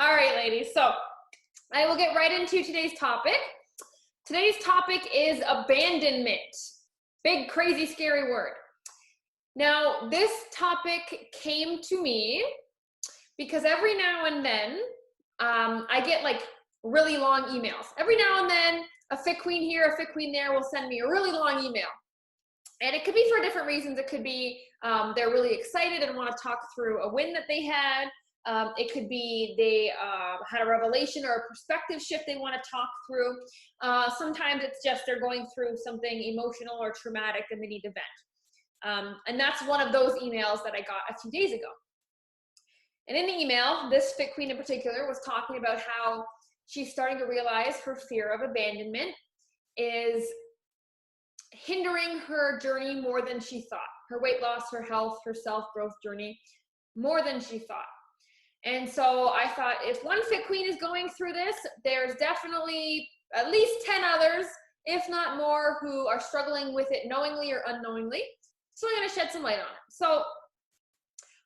All right, ladies. So I will get right into today's topic. Today's topic is abandonment. Big, crazy, scary word. Now, this topic came to me because every now and then I get like really long emails. Every now and then, a fit queen here, a fit queen there will send me a really long email. And it could be for different reasons. It could be they're really excited and want to talk through a win that they had. It could be they had a revelation or a perspective shift they want to talk through. Sometimes it's just they're going through something emotional or traumatic and they need to vent. And that's one of those emails that I got a few days ago. And in the email, this fit queen in particular was talking about how she's starting to realize her fear of abandonment is hindering her journey more than she thought. Her weight loss, her health, her self-growth journey, more than she thought. And so I thought, if one fit queen is going through this, there's definitely at least 10 others, if not more, who are struggling with it knowingly or unknowingly. So I'm going to shed some light on it. So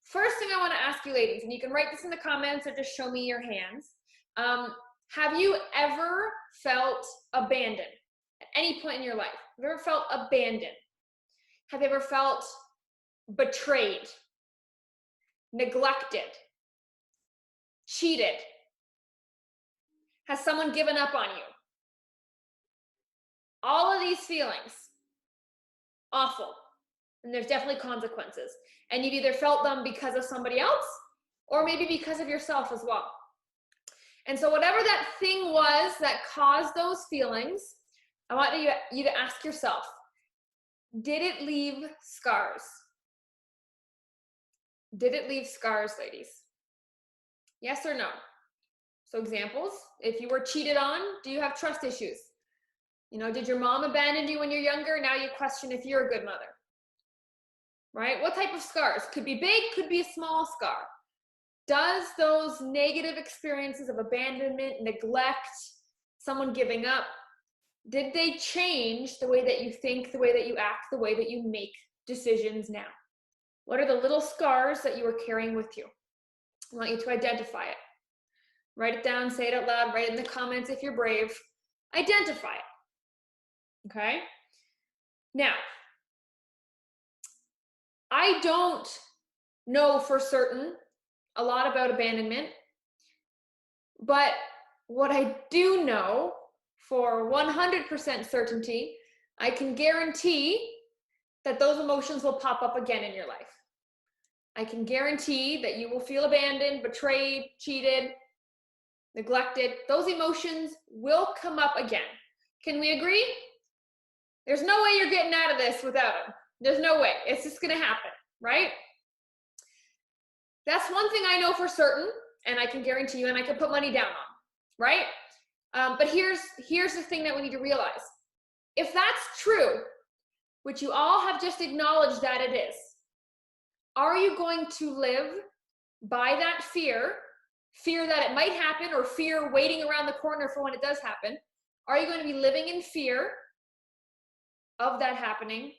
first thing I want to ask you ladies, and you can write this in the comments or just show me your hands. Have you ever felt abandoned at any point in your life? Have you ever felt abandoned? Have you ever felt betrayed, neglected, cheated? Has someone given up on you? All of these feelings, awful. And there's definitely consequences. And you've either felt them because of somebody else or maybe because of yourself as well. And so whatever that thing was that caused those feelings, I want you to ask yourself, did it leave scars? Did it leave scars, ladies? Yes or no? So examples, if you were cheated on, do you have trust issues? You know, did your mom abandon you when you're younger? Now you question if you're a good mother, right? What type of scars? Could be big, could be a small scar. Does those negative experiences of abandonment, neglect, someone giving up, did they change the way that you think, the way that you act, the way that you make decisions now? What are the little scars that you are carrying with you? I want you to identify it. Write it down, say it out loud, write it in the comments if you're brave. Identify it. Okay? Now, I don't know for certain a lot about abandonment, but what I do know for 100% certainty, I can guarantee that those emotions will pop up again in your life. I can guarantee that you will feel abandoned, betrayed, cheated, neglected. Those emotions will come up again. Can we agree? There's no way you're getting out of this without them. There's no way. It's just going to happen, right? That's one thing I know for certain, and I can guarantee you, and I can put money down on, right? But here's the thing that we need to realize. If that's true, which you all have just acknowledged that it is, are you going to live by that fear that it might happen, or fear waiting around the corner for when it does happen? Are you going to be living in fear of that happening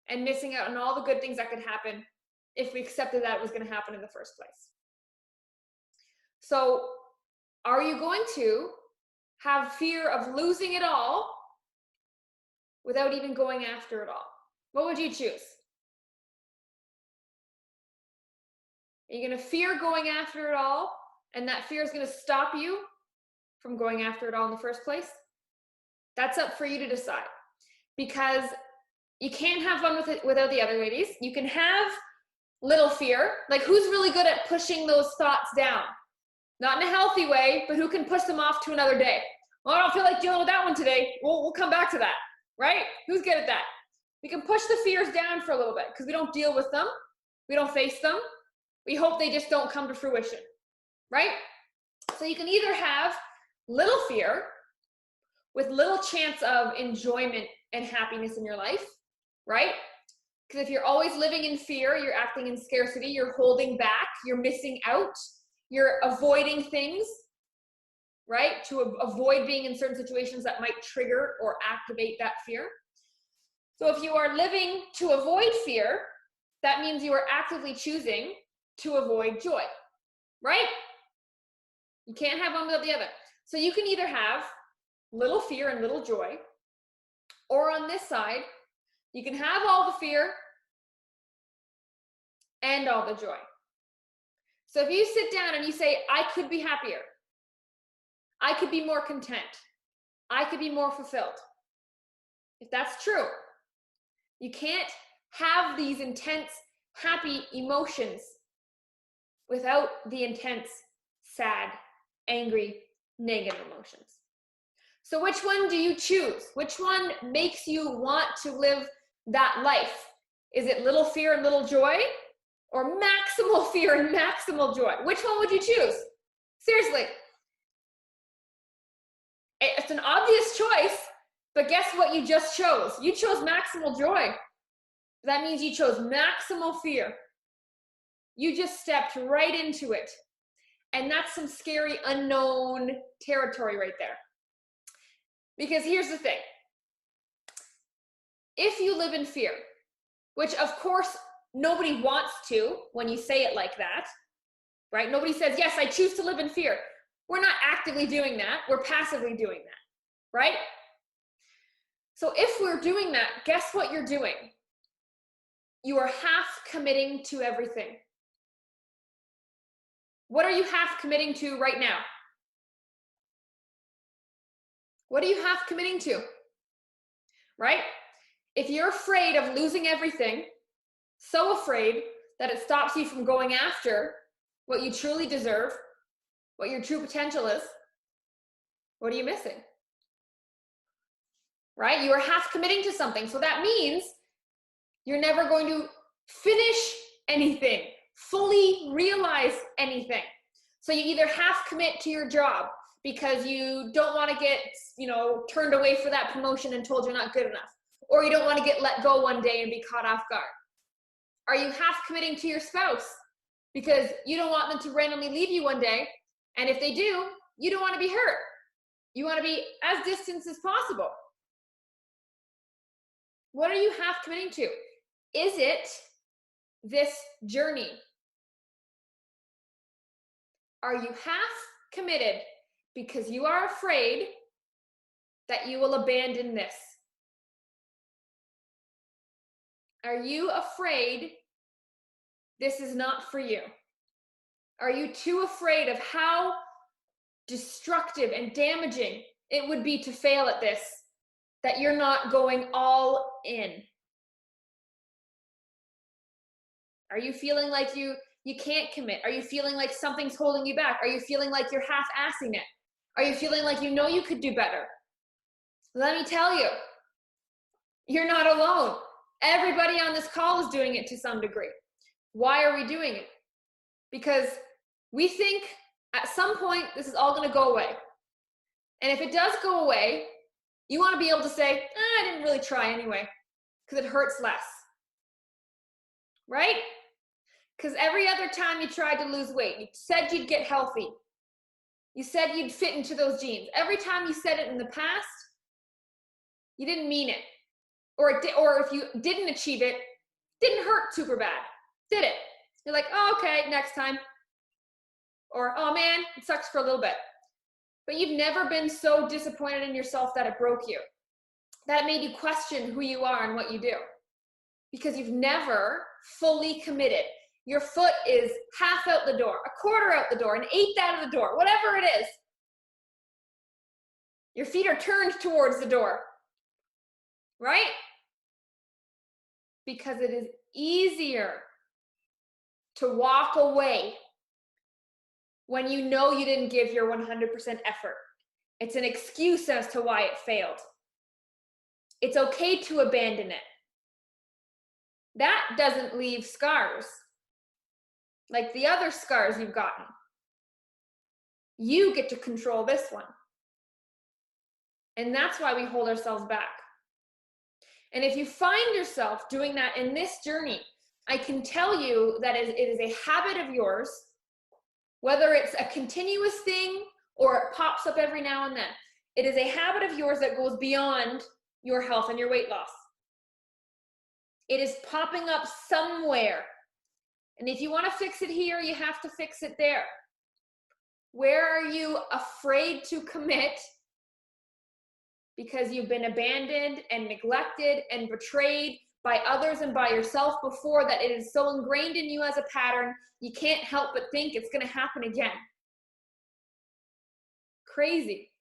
and missing out on all the good things that could happen if we accepted that it was going to happen in the first place? So are you going to have fear of losing it all without even going after it all? What would you choose? Are you going to fear going after it all, and that fear is going to stop you from going after it all in the first place? That's up for you to decide, because you can't have fun with it without the other, ladies. You can have little fear. Like, who's really good at pushing those thoughts down? Not in a healthy way, but who can push them off to another day? Well, I don't feel like dealing with that one today. We'll come back to that, right? Who's good at that? We can push the fears down for a little bit because we don't deal with them. We don't face them. We hope they just don't come to fruition, right? So you can either have little fear with little chance of enjoyment and happiness in your life, right? Because if you're always living in fear, you're acting in scarcity, you're holding back, you're missing out, you're avoiding things, right? To avoid being in certain situations that might trigger or activate that fear. So if you are living to avoid fear, that means you are actively choosing to avoid joy, right? You can't have one without the other. So you can either have little fear and little joy, or on this side, you can have all the fear and all the joy. So if you sit down and you say, I could be happier, I could be more content, I could be more fulfilled. If that's true, you can't have these intense, happy emotions without the intense, sad, angry, negative emotions. So which one do you choose? Which one makes you want to live that life? Is it little fear and little joy, or maximal fear and maximal joy? Which one would you choose? Seriously. It's an obvious choice, but guess what you just chose? You chose maximal joy. That means you chose maximal fear. You just stepped right into it. And that's some scary unknown territory right there. Because here's the thing. If you live in fear, which of course nobody wants to when you say it like that, right? Nobody says, yes, I choose to live in fear. We're not actively doing that. We're passively doing that, right? So if we're doing that, guess what you're doing? You are half committing to everything. What are you half committing to right now? What are you half committing to? Right? If you're afraid of losing everything, so afraid that it stops you from going after what you truly deserve, what your true potential is, what are you missing? Right? You are half committing to something. So that means you're never going to finish anything, fully realize anything. So you either half commit to your job because you don't want to get, turned away for that promotion and told you're not good enough, or you don't want to get let go one day and be caught off guard. Are you half committing to your spouse because you don't want them to randomly leave you one day, and if they do, you don't want to be hurt. You want to be as distant as possible. What are you half committing to? Is it this journey? Are you half committed because you are afraid that you will abandon this? Are you afraid this is not for you? Are you too afraid of how destructive and damaging it would be to fail at this, that you're not going all in? Are you feeling like you can't commit? Are you feeling like something's holding you back? Are you feeling like you're half-assing it? Are you feeling like you could do better? Let me tell you, you're not alone. Everybody on this call is doing it to some degree. Why are we doing it? Because we think at some point this is all going to go away. And if it does go away, you want to be able to say, I didn't really try anyway, because it hurts less. Right? Because every other time you tried to lose weight, you said you'd get healthy. You said you'd fit into those jeans. Every time you said it in the past, you didn't mean it. Or if you didn't achieve it, didn't hurt super bad, did it? You're like, oh, okay, next time. Or, oh man, it sucks for a little bit. But you've never been so disappointed in yourself that it broke you, that it made you question who you are and what you do. Because you've never fully committed. Your foot is half out the door, a quarter out the door, an eighth out of the door, whatever it is. Your feet are turned towards the door, right? Because it is easier to walk away when you know you didn't give your 100% effort. It's an excuse as to why it failed. It's okay to abandon it. That doesn't leave scars like the other scars you've gotten. You get to control this one. And that's why we hold ourselves back. And if you find yourself doing that in this journey, I can tell you that it is a habit of yours, whether it's a continuous thing or it pops up every now and then. It is a habit of yours that goes beyond your health and your weight loss. It is popping up somewhere. And if you want to fix it here, you have to fix it there. Where are you afraid to commit because you've been abandoned and neglected and betrayed by others and by yourself before, that it is so ingrained in you as a pattern, you can't help but think it's going to happen again? Crazy,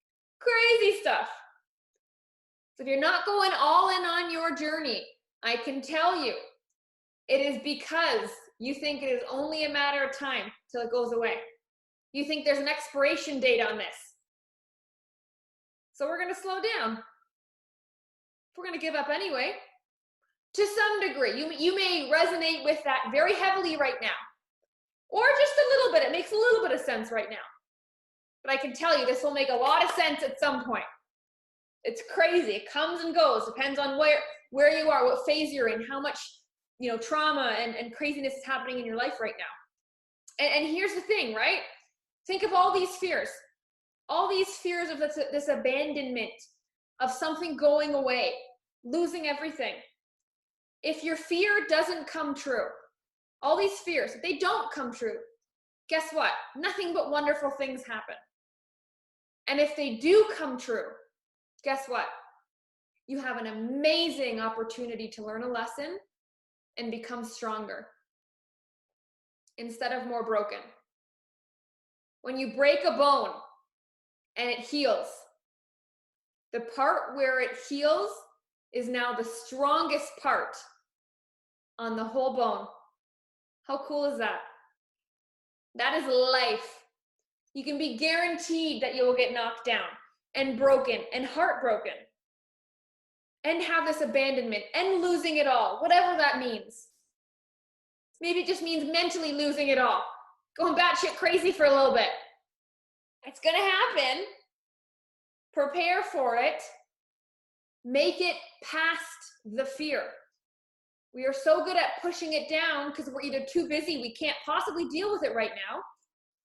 crazy stuff. So if you're not going all in on your journey, I can tell you, it is because you think it is only a matter of time till it goes away. You think there's an expiration date on this. So we're going to slow down. If we're going to give up anyway, to some degree, you may resonate with that very heavily right now, or just a little bit. It makes a little bit of sense right now. But I can tell you, this will make a lot of sense at some point. It's crazy. It comes and goes. Depends on where you are, what phase you're in, how much trauma and craziness is happening in your life right now. And here's the thing, right? Think of all these fears of this abandonment, of something going away, losing everything. If your fear doesn't come true, all these fears, if they don't come true, guess what? Nothing but wonderful things happen. And if they do come true, guess what? You have an amazing opportunity to learn a lesson and become stronger instead of more broken. When you break a bone and it heals, the part where it heals is now the strongest part on the whole bone. How cool is that? That is life. You can be guaranteed that you will get knocked down and broken and heartbroken and have this abandonment and losing it all, whatever that means. Maybe it just means mentally losing it all, going batshit crazy for a little bit. It's going to happen. Prepare for it. Make it past the fear. We are so good at pushing it down because we're either too busy, we can't possibly deal with it right now,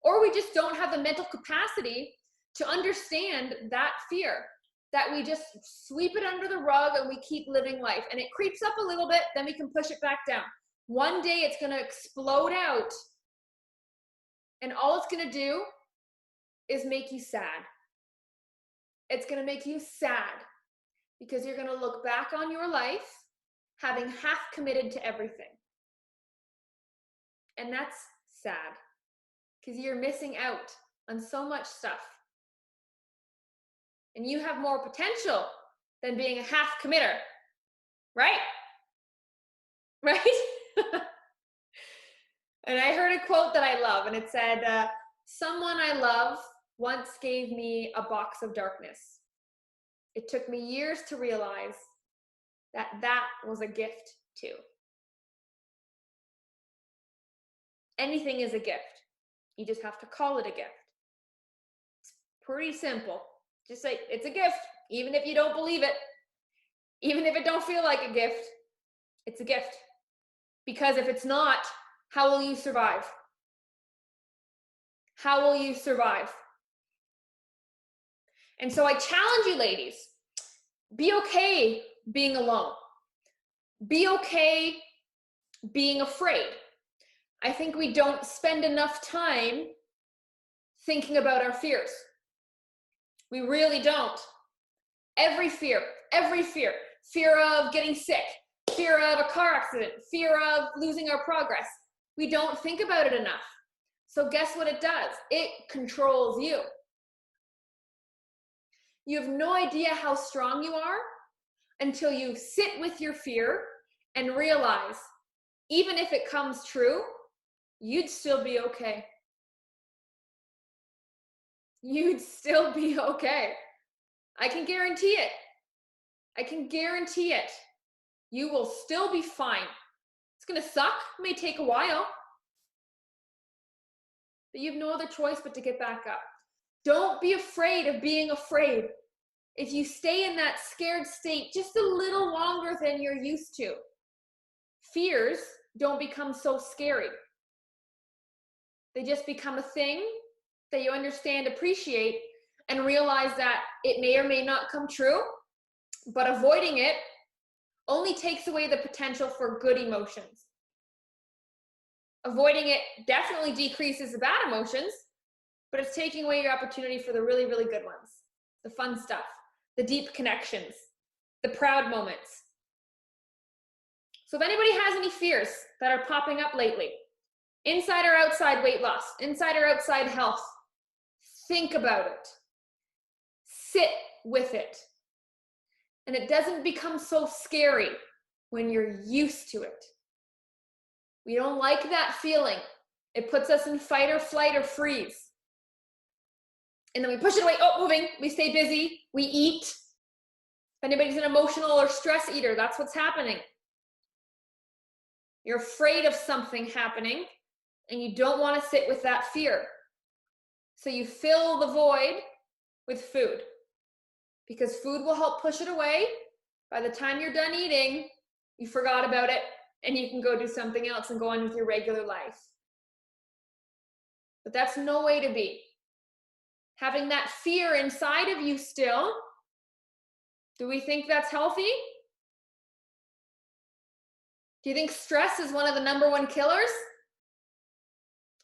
or we just don't have the mental capacity to understand that fear, that we just sweep it under the rug and we keep living life. And it creeps up a little bit, then we can push it back down. One day it's going to explode out, and all it's going to do is make you sad. It's going to make you sad because you're going to look back on your life having half committed to everything. And that's sad because you're missing out on so much stuff. And you have more potential than being a half committer, right? Right? And I heard a quote that I love, and it said, someone I love once gave me a box of darkness. It took me years to realize that that was a gift too. Anything is a gift. You just have to call it a gift. It's pretty simple. Just say, it's a gift, even if you don't believe it. Even if it don't feel like a gift, it's a gift. Because if it's not, how will you survive? How will you survive? And so I challenge you, ladies, be okay being alone. Be okay being afraid. I think we don't spend enough time thinking about our fears. We really don't. Every fear, fear of getting sick, fear of a car accident, fear of losing our progress. We don't think about it enough. So guess what it does? It controls you. You have no idea how strong you are until you sit with your fear and realize, even if it comes true, you'd still be okay. You'd still be okay. I can guarantee it. I can guarantee it. You will still be fine. It's going to suck. It may take a while. But you have no other choice but to get back up. Don't be afraid of being afraid. If you stay in that scared state just a little longer than you're used to, fears don't become so scary. They just become a thing that you understand, appreciate, and realize that it may or may not come true, but avoiding it only takes away the potential for good emotions. Avoiding it definitely decreases the bad emotions, but it's taking away your opportunity for the really, really good ones, the fun stuff, the deep connections, the proud moments. So if anybody has any fears that are popping up lately, inside or outside weight loss, inside or outside health, think about it. Sit with it. And it doesn't become so scary when you're used to it. We don't like that feeling. It puts us in fight or flight or freeze. And then we push it away. Oh, moving. We stay busy. We eat. If anybody's an emotional or stress eater, that's what's happening. You're afraid of something happening and you don't want to sit with that fear. So you fill the void with food, because food will help push it away. By the time you're done eating, you forgot about it and you can go do something else and go on with your regular life. But that's no way to be. Having that fear inside of you still, do we think that's healthy? Do you think stress is one of the #1 killers?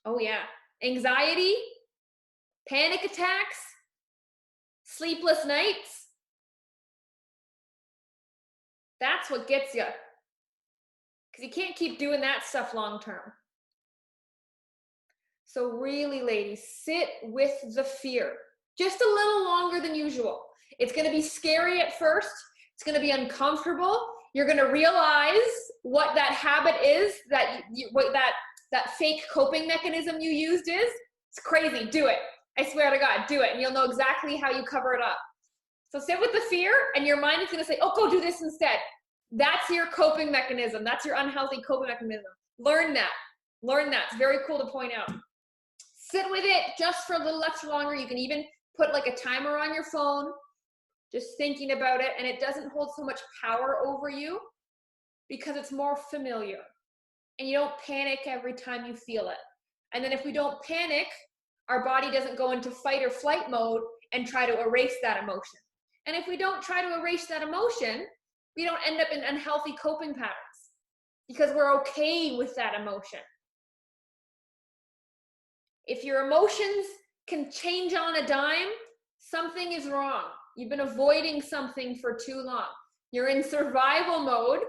Oh yeah. Anxiety, panic attacks, sleepless nights. That's what gets you. Because you can't keep doing that stuff long term. So really, ladies, sit with the fear just a little longer than usual. It's going to be scary at first. It's going to be uncomfortable. You're going to realize what that habit is, what that fake coping mechanism you used is. It's crazy. Do it. I swear to God, do it. And you'll know exactly how you cover it up. So sit with the fear, and your mind is going to say, oh, go do this instead. That's your coping mechanism. That's your unhealthy coping mechanism. Learn that. Learn that. It's very cool to point out. Sit with it just for a little extra longer. You can even put like a timer on your phone, just thinking about it, and it doesn't hold so much power over you because it's more familiar. And you don't panic every time you feel it. And then if we don't panic, our body doesn't go into fight or flight mode and try to erase that emotion. And if we don't try to erase that emotion, we don't end up in unhealthy coping patterns because we're okay with that emotion. If your emotions can change on a dime, something is wrong. You've been avoiding something for too long. You're in survival mode.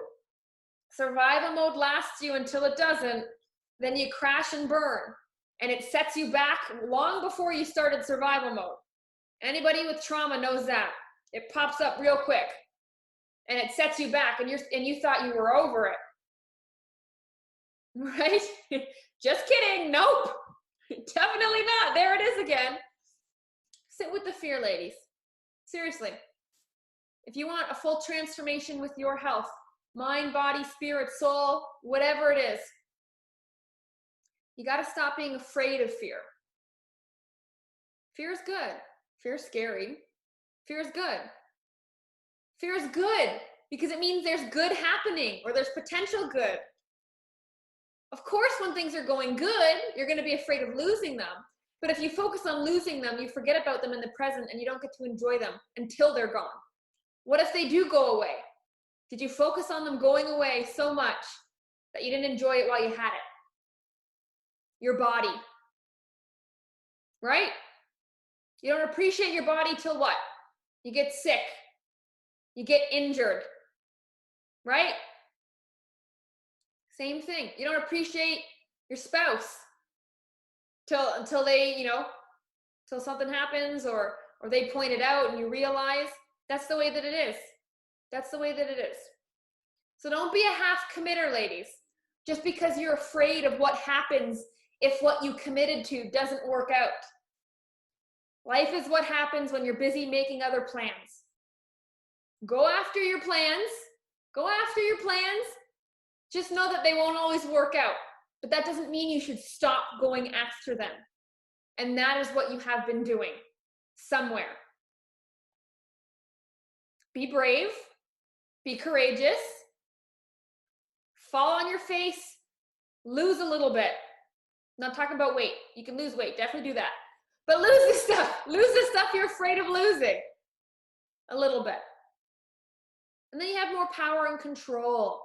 Survival mode lasts you until it doesn't. Then you crash and burn. And it sets you back long before you started survival mode. Anybody with trauma knows that. It pops up real quick. And it sets you back, and you thought you were over it. Right? Just kidding. Nope. Definitely not. There it is again. Sit with the fear, ladies. Seriously. If you want a full transformation with your health, mind, body, spirit, soul, whatever it is, you got to stop being afraid of fear. Fear is good. Fear is scary. Fear is good. Fear is good because it means there's good happening or there's potential good. Of course, when things are going good, you're going to be afraid of losing them. But if you focus on losing them, you forget about them in the present and you don't get to enjoy them until they're gone. What if they do go away? Did you focus on them going away so much that you didn't enjoy it while you had it? Your body. Right? You don't appreciate your body till what? You get sick. You get injured. Right? Same thing. You don't appreciate your spouse until they, till something happens or they point it out and you realize that's the way that it is. That's the way that it is. So don't be a half committer, ladies, just because you're afraid of what happens if what you committed to doesn't work out. Life is what happens when you're busy making other plans. Go after your plans. Go after your plans. Just know that they won't always work out, but that doesn't mean you should stop going after them. And that is what you have been doing somewhere. Be brave, be courageous, fall on your face, lose a little bit. I'm not talking about weight. You can lose weight, definitely do that. But lose the stuff you're afraid of losing a little bit. And then you have more power and control.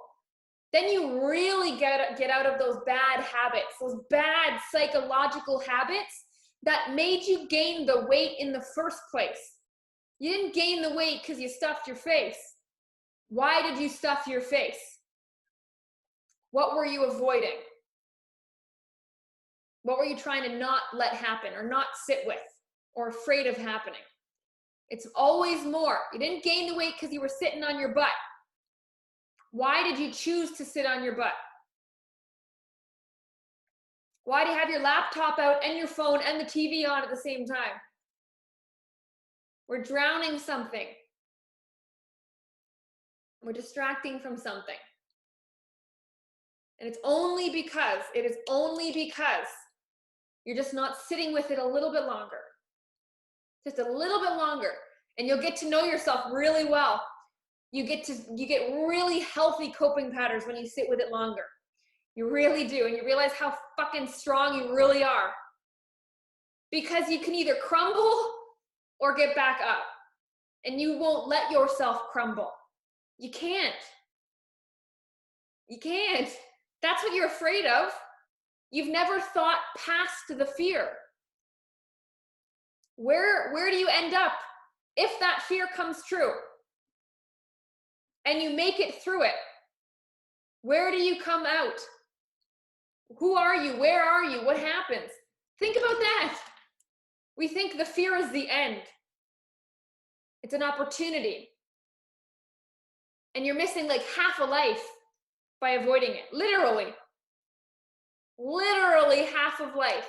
Then you really get out of those bad habits, those bad psychological habits that made you gain the weight in the first place. You didn't gain the weight because you stuffed your face. Why did you stuff your face? What were you avoiding? What were you trying to not let happen or not sit with or afraid of happening? It's always more. You didn't gain the weight because you were sitting on your butt. Why did you choose to sit on your butt? Why do you have your laptop out and your phone and the TV on at the same time? We're drowning something. We're distracting from something. And it is only because you're just not sitting with it a little bit longer. Just a little bit longer. And you'll get to know yourself really well. You get really healthy coping patterns when you sit with it longer. You really do. And you realize how fucking strong you really are. Because you can either crumble or get back up. And you won't let yourself crumble. You can't. You can't. That's what you're afraid of. You've never thought past the fear. Where do you end up if that fear comes true? And you make it through it. Where do you come out? Who are you? Where are you? What happens? Think about that. We think the fear is the end. It's an opportunity. And you're missing like half a life by avoiding it. Literally. Literally half of life.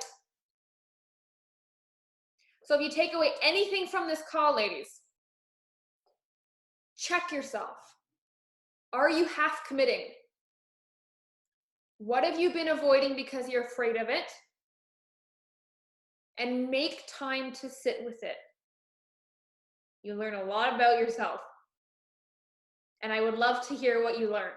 So if you take away anything from this call, ladies, check yourself. Are you half committing? What have you been avoiding because you're afraid of it? And make time to sit with it. You learn a lot about yourself. And I would love to hear what you learn.